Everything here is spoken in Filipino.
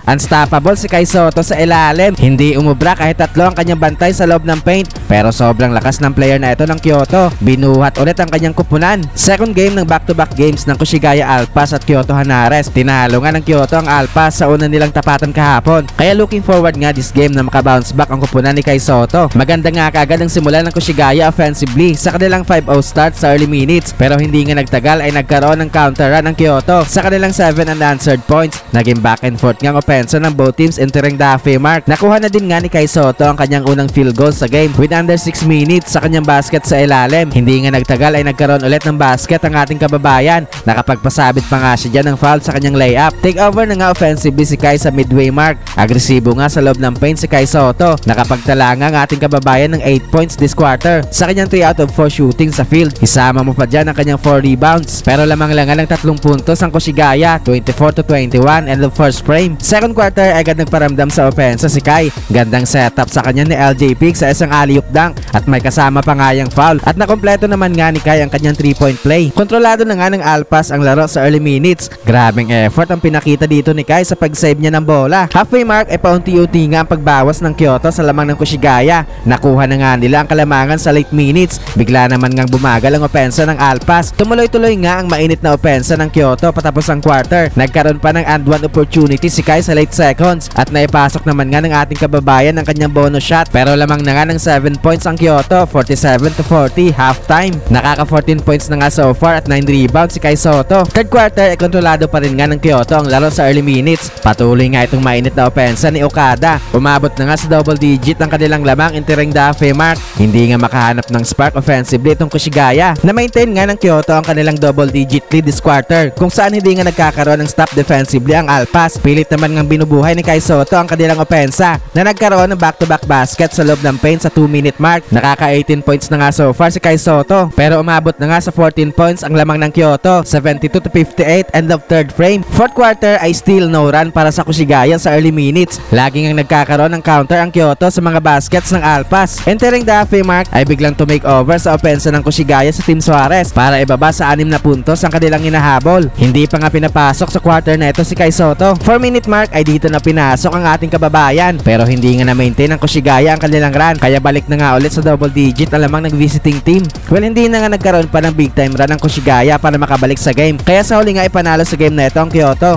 Unstoppable si Kai Sotto sa ilalim. Hindi umubra kahit tatlo ang kanyang bantay sa loob ng paint. Pero sobrang lakas ng player na ito ng Kyoto. Binuhat ulit ang kanyang kupunan. Second game ng back-to-back games ng Kushigaya Alpas at Kyoto Hanares. Tinalo nga ng Kyoto ang Alpas sa una nilang tapatan kahapon. Kaya looking forward nga this game na makabounce back ang kupunan ni Kai Sotto. Maganda nga kaagad ang simula ng Kushigaya offensively sa kanilang 5-0 start sa early minutes. Pero hindi nga nagtagal ay nagkaroon ng counter run ng Kyoto sa kanilang 7 unanswered points. Naging back and forth ngang opensa ng both teams entering the halfway mark. Nakuha na din nga ni Kai Sotto ang kanyang unang field goal sa game with under 6 minutes sa kanyang basket sa ilalim. Hindi nga nagtagal ay nagkaroon ulit ng basket ang ating kababayan. Nakapagpasabit pa nga siya dyan ng foul sa kanyang layup. Take over na nga offensively si Kai sa midway mark. Agresibo nga sa loob ng paint si Kai Sotto. Nakapagtala nga ang ating kababayan ng 8 points this quarter sa kanyang 3 out of 4 shooting sa field. Isama mo pa dyan ang kanyang 4 rebounds. Pero lamang lang ng 3 puntos ang Kushigaya, 24-21 and the first frame. Second quarter agad nagparamdam sa opensa si Kai. Gandang setup sa kanya ni LJ Pick sa isang alley-oop dunk at may kasama pa nga yung foul. At nakompleto naman nga ni Kai ang kanyang 3-point play. Kontrolado na nga ng Alpas ang laro sa early minutes. Grabing effort ang pinakita dito ni Kai sa pag-save niya ng bola. Halfway mark ay paunti-unti nga ang pagbawas ng Kyoto sa lamang ng Kushigaya. Nakuha na nga nila ang kalamangan sa late minutes. Bigla naman ngang bumagal ang opensa ng Alpas. Tumuloy-tuloy nga ang mainit na opensa ng Kyoto patapos ang quarter. Nagkaroon pa ng and one opportunity si Kai sa late seconds at naipasok naman nga ng ating kababayan ang kanyang bonus shot. Pero lamang na nga ng 7 points ang Kyoto, 47-40 halftime. Nakaka 14 points na nga so far at 9 rebounds si Kai Sotto. Third quarter ay kontrolado pa rin nga ng Kyoto ang laro sa early minutes. Patuloy nga itong mainit na opensa ni Okada. Umabot na nga sa double digit ang kanilang lamang entering the halfway mark. Hindi nga makahanap ng spark offensively itong Kushigaya. Na-maintain nga ng Kyoto ang kanilang double digit lead this quarter kung saan hindi nga nagkakaroon ng stop defensively ang Alpas. Pilit naman ngang binubuhay ni Kai Sotto ang kanilang opensa na nagkaroon ng back-to-back basket sa loob ng paint sa 2-minute mark. Nakaka 18 points na nga so far si Kai Sotto pero umabot na nga sa 14 points ang lamang ng Kyoto, 72-58 end of third frame. Fourth quarter ay still no run para sa Kushigaya sa early minutes. Laging ang nagkakaroon ng counter ang Kyoto sa mga baskets ng Alpas. Entering the halfway mark ay biglang to make over sa opensa ng Kushigaya sa Team Suarez para ibaba sa 6 na puntos ang kanilang hinahabol. Hindi pa nga pinapasok sa quarter na ito si Kai Sotto. 4-minute mark ay dito na pinasok ang ating kababayan pero hindi nga na-maintain ang Kushigaya ang kanilang run kaya balik na nga ulit sa double digit ang lamang ng visiting team. Well, hindi na nga nagkaroon pa ng big time run ang Kushigaya para makabalik sa game kaya sa huli nga ipanalo sa game na ito ang Kyoto.